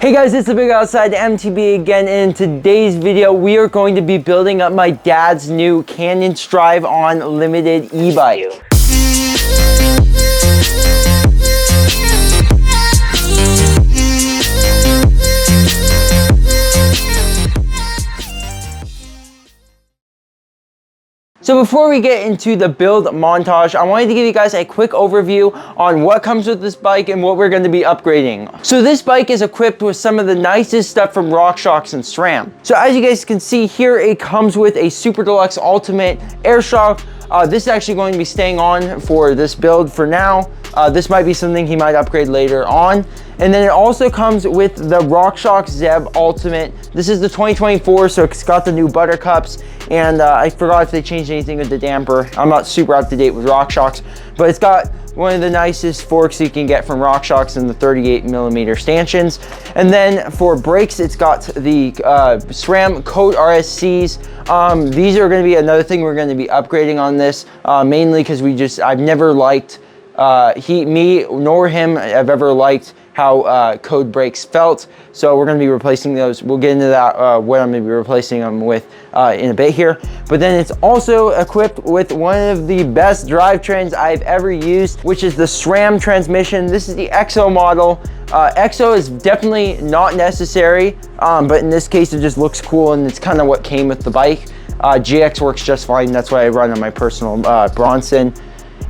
Hey guys, it's the Big Outside MTB again. In today's video, we are going to be building up my dad's new Canyon Strive Unlimited e-bike. So before we get into the build montage, I wanted to give you guys a quick overview on what comes with this bike and what we're going to be upgrading. So this bike is equipped with some of the nicest stuff from Rockshox and SRAM. So as you guys can see here, it comes with a Super Deluxe Ultimate air shock. This is actually going to be staying on for this build for now. This might be something he might upgrade later on. And then it also comes with the Rockshox Zeb Ultimate. This is the 2024, so it's got the new Buttercups. And I forgot if they changed anything with the damper. I'm not super up to date with Rockshox, but it's got one of the nicest forks you can get from Rockshox in the 38mm stanchions. And then for brakes, it's got the SRAM Code RSCs. These are going to be another thing we're going to be upgrading on this, mainly because I've never liked, me nor him have ever liked how Code brakes felt. So we're going to be replacing those. We'll get into that, what I'm going to be replacing them with in a bit here. But then it's also equipped with one of the best drivetrains I've ever used, which is the SRAM transmission. This is the XO model. XO is definitely not necessary, but in this case it just looks cool and it's kind of what came with the bike. GX works just fine. That's what I run on my personal Bronson.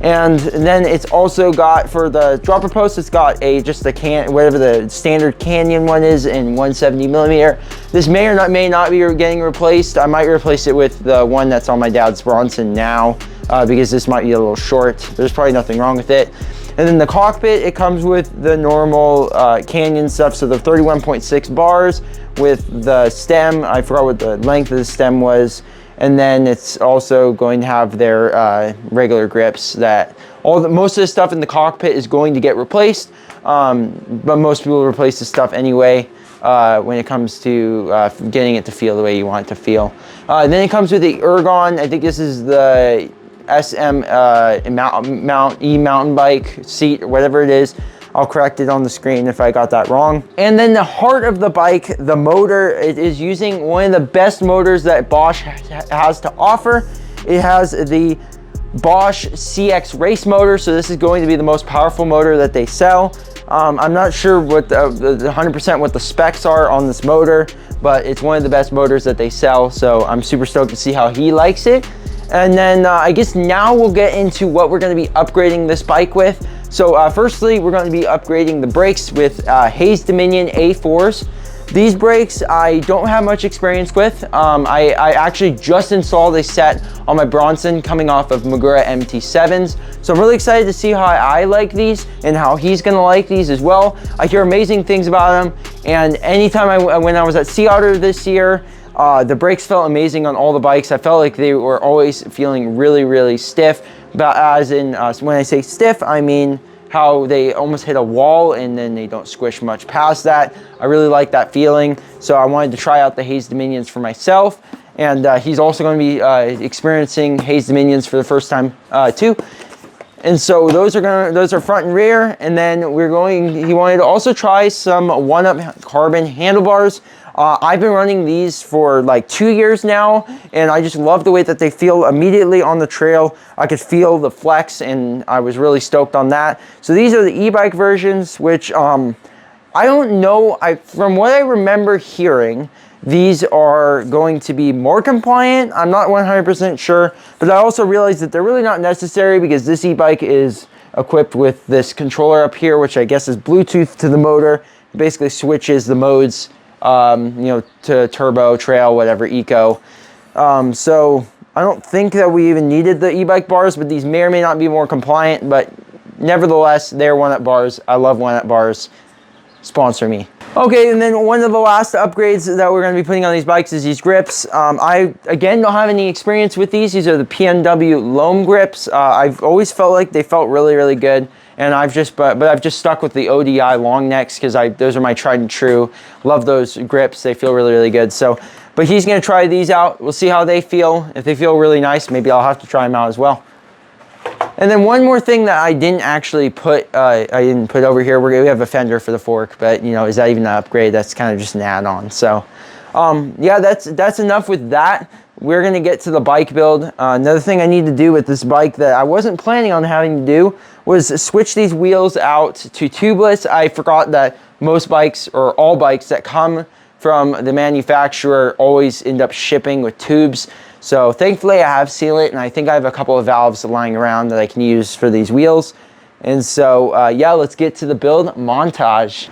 And then it's also got, for the dropper post, it's got whatever the standard Canyon one is in 170mm. This may not be getting replaced. I might replace it with the one that's on my dad's Bronson now, because this might be a little short. There's probably nothing wrong with it. And then the cockpit, it comes with the normal Canyon stuff. So the 31.6 bars with the stem. I forgot what the length of the stem was. And then it's also going to have their regular grips. That most of the stuff in the cockpit is going to get replaced, but most people replace the stuff anyway when it comes to getting it to feel the way you want it to feel. Then it comes with the Ergon. I think this is the SM mountain bike seat or whatever it is. I'll correct it on the screen if I got that wrong. And then the heart of the bike, the motor, it is using one of the best motors that Bosh has to offer. It has the Bosh CX race motor, so this is going to be the most powerful motor that they sell. I'm not sure what the 100% what the specs are on this motor, but it's one of the best motors that they sell, so I'm super stoked to see how he likes it. And then I guess now we'll get into what we're going to be upgrading this bike with. So firstly, we're going to be upgrading the brakes with Hayes Dominion A4s. These brakes I don't have much experience with. I actually just installed a set on my Bronson coming off of Magura MT7s. So I'm really excited to see how I like these and how he's going to like these as well. I hear amazing things about them. And anytime when I was at Sea Otter this year, the brakes felt amazing on all the bikes. I felt like they were always feeling really, really stiff. But as in, when I say stiff, I mean how they almost hit a wall and then they don't squish much past that. I really like that feeling. So I wanted to try out the Hayes Dominions for myself. And he's also going to be experiencing Hayes Dominions for the first time too. And so those are front and rear. And then he wanted to also try some Oneup Carbon handlebars. I've been running these for like 2 years now, and I just love the way that they feel immediately on the trail. I could feel the flex, and I was really stoked on that. So these are the e-bike versions, which I don't know. From what I remember hearing, these are going to be more compliant. I'm not 100% sure, but I also realized that they're really not necessary because this e-bike is equipped with this controller up here, which I guess is Bluetooth to the motor. It basically switches the modes, to turbo, trail, whatever, eco. So I don't think that we even needed the e-bike bars, but these may or may not be more compliant, but nevertheless, they're Oneup bars. I love Oneup bars. Sponsor me. Okay, and then one of the last upgrades that we're going to be putting on these bikes is these grips. I, again, don't have any experience with these. These are the PNW Loam grips. I've always felt like they felt really, really good. And I've just stuck with the ODI long necks because those are my tried and true. Love those grips. They feel really, really good. So, but he's going to try these out. We'll see how they feel. If they feel really nice, maybe I'll have to try them out as well. And then one more thing that I didn't actually put, over here. We have a fender for the fork, but you know, is that even an upgrade? That's kind of just an add-on. So yeah, that's enough with that. We're gonna get to the bike build. Another thing I need to do with this bike that I wasn't planning on having to do was switch these wheels out to tubeless. I forgot that most bikes, or all bikes that come from the manufacturer, always end up shipping with tubes. So thankfully I have sealant, and I think I have a couple of valves lying around that I can use for these wheels. And so yeah, let's get to the build montage.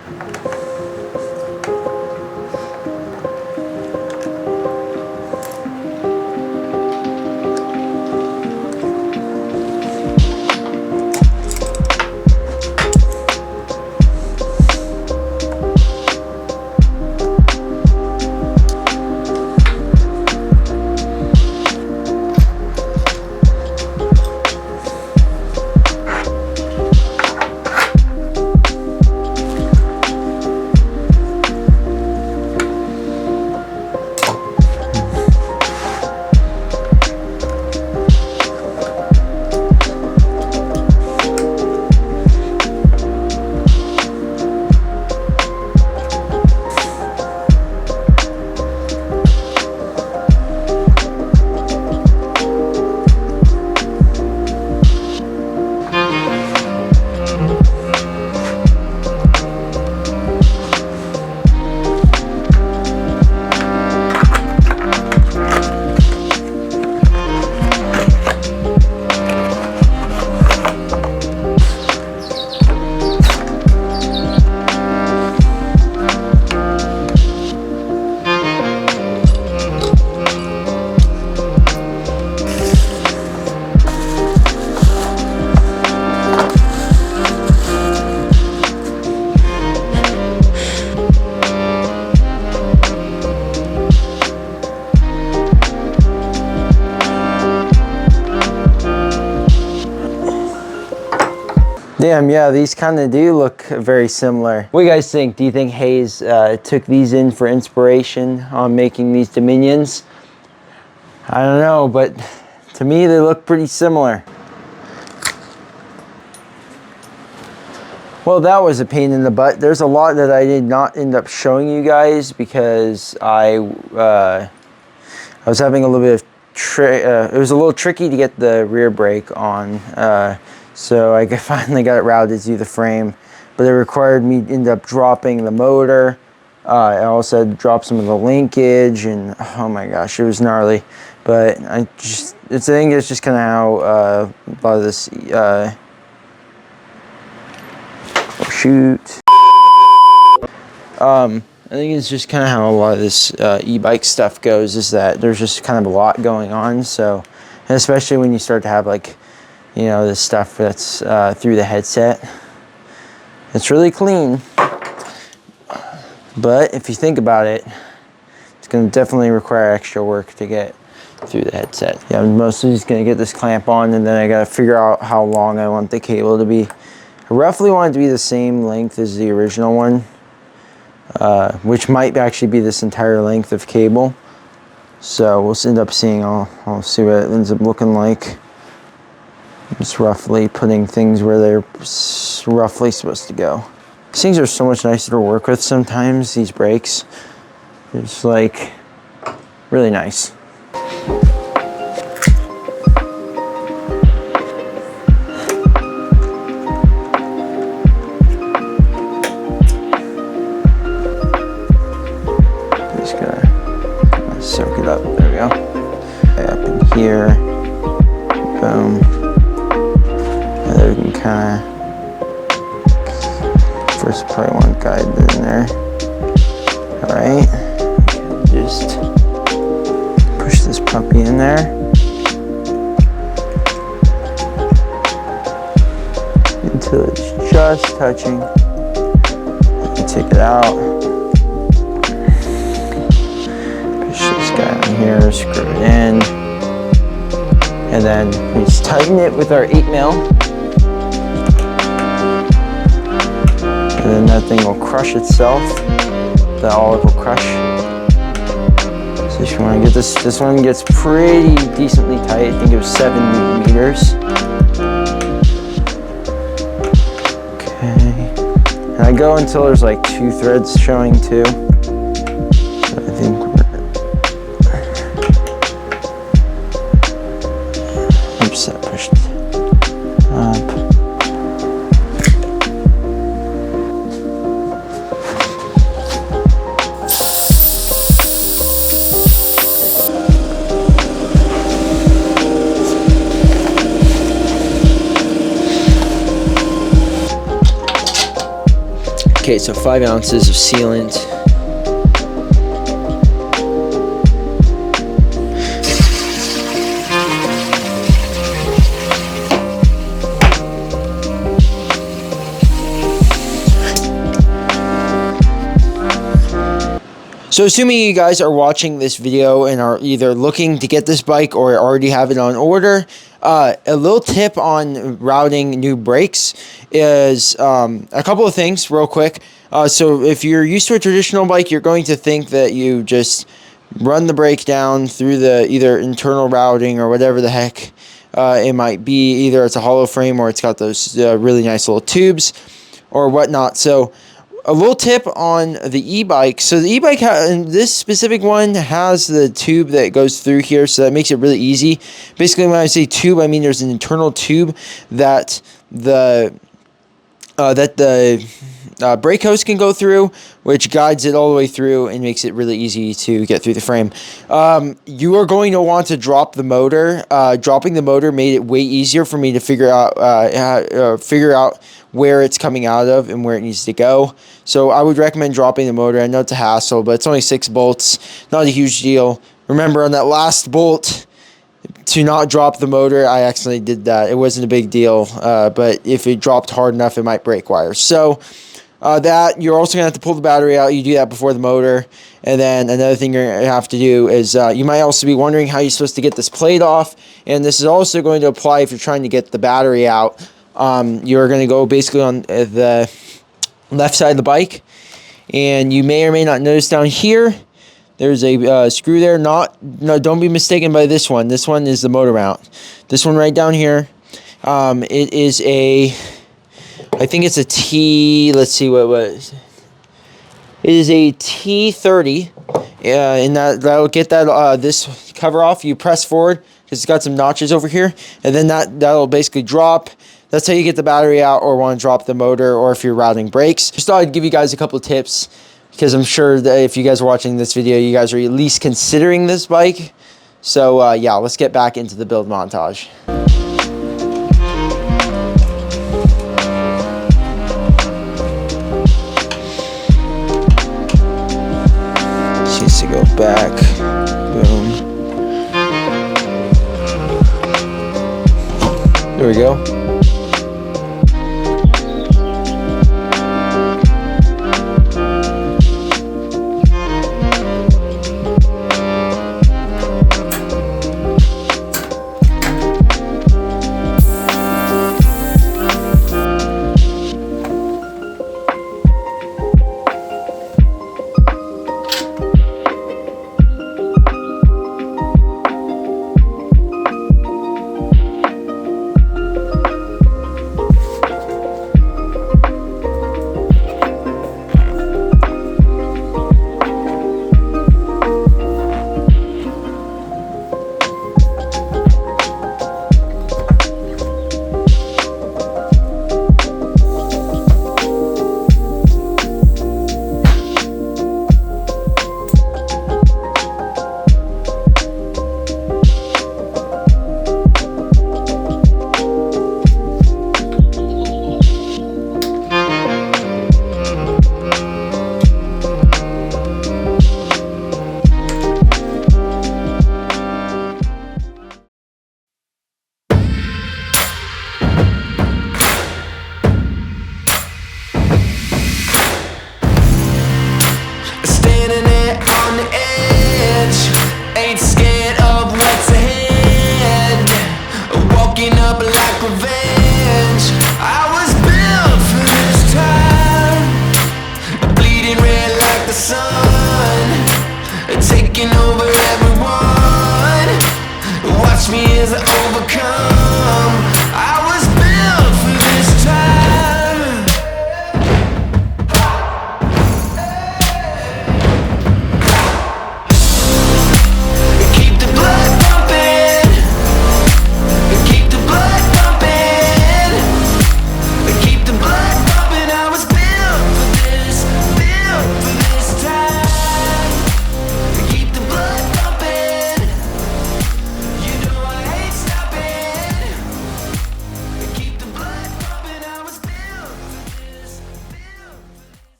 Damn, yeah, these kind of do look very similar. What do you guys think? Do you think Hayes took these in for inspiration on making these Dominions? I don't know, but to me they look pretty similar. Well, that was a pain in the butt. There's a lot that I did not end up showing you guys because I was having a little bit of it was a little tricky to get the rear brake on. So I finally got it routed through the frame, but it required me to end up dropping the motor. I also had to drop some of the linkage, and oh my gosh, it was gnarly. But I think it's just kind of how a lot of this, oh shoot. I think it's just kind of how a lot of this e-bike stuff goes, is that there's just kind of a lot going on. So, and especially when you start to have, like, you know, this stuff that's through the headset. It's really clean, but if you think about it, it's going to definitely require extra work to get through the headset. Yeah, I'm mostly just going to get this clamp on, and then I got to figure out how long I want the cable to be. I roughly want it to be the same length as the original one, which might actually be this entire length of cable. So we'll end up seeing, I'll see what it ends up looking like. Just roughly putting things where they're roughly supposed to go. These things are so much nicer to work with sometimes, these brakes. It's like really nice. Just gonna soak it up. There we go. Okay, up in here. Boom. We can kind of first probably want to guide it in there. All right, just push this puppy in there until it's just touching. You take it out, push this guy in here, screw it in, and then we just tighten it with our 8mm. And then that thing will crush itself. The olive will crush. So you want to get this one gets pretty decently tight. I think it was 7 millimeters. go until there's like 2 threads showing too. I think oops, that pushed up. Okay, so 5 ounces of sealant. So assuming you guys are watching this video and are either looking to get this bike or already have it on order, a little tip on routing new brakes is a couple of things real quick. So if you're used to a traditional bike, you're going to think that you just run the brake down through the either internal routing or whatever the heck it might be. Either it's a hollow frame or it's got those really nice little tubes or whatnot. So a little tip on the e-bike. So the e-bike, this specific one has the tube that goes through here, so that makes it really easy. Basically, when I say tube, I mean there's an internal tube that the brake hose can go through, which guides it all the way through and makes it really easy to get through the frame. You are going to want to drop the motor. Dropping the motor made it way easier for me to figure out where it's coming out of and where it needs to go. So I would recommend dropping the motor. I know it's a hassle, but it's only 6 bolts, not a huge deal. Remember on that last bolt, to not drop the motor, I accidentally did that. It wasn't a big deal, but if it dropped hard enough, it might break wires. So that you're also gonna have to pull the battery out. You do that before the motor. And then another thing you're gonna have to do is you might also be wondering how you're supposed to get this plate off. And this is also going to apply if you're trying to get the battery out. You're going to go basically on the left side of the bike, and you may or may not notice down here there's a screw there. No, don't be mistaken by this one. This one is the motor mount. This one right down here, it is I think it's a T. Let's see what was. It is a T30, and that'll get that this cover off. You press forward because it's got some notches over here, and then that'll basically drop. That's how you get the battery out or want to drop the motor, or if you're routing brakes. Just thought I'd give you guys a couple of tips, because I'm sure that if you guys are watching this video, you guys are at least considering this bike. So yeah, let's get back into the build montage. Just needs to go back. Boom. There we go. Taking over everyone. Watch me as I overcome.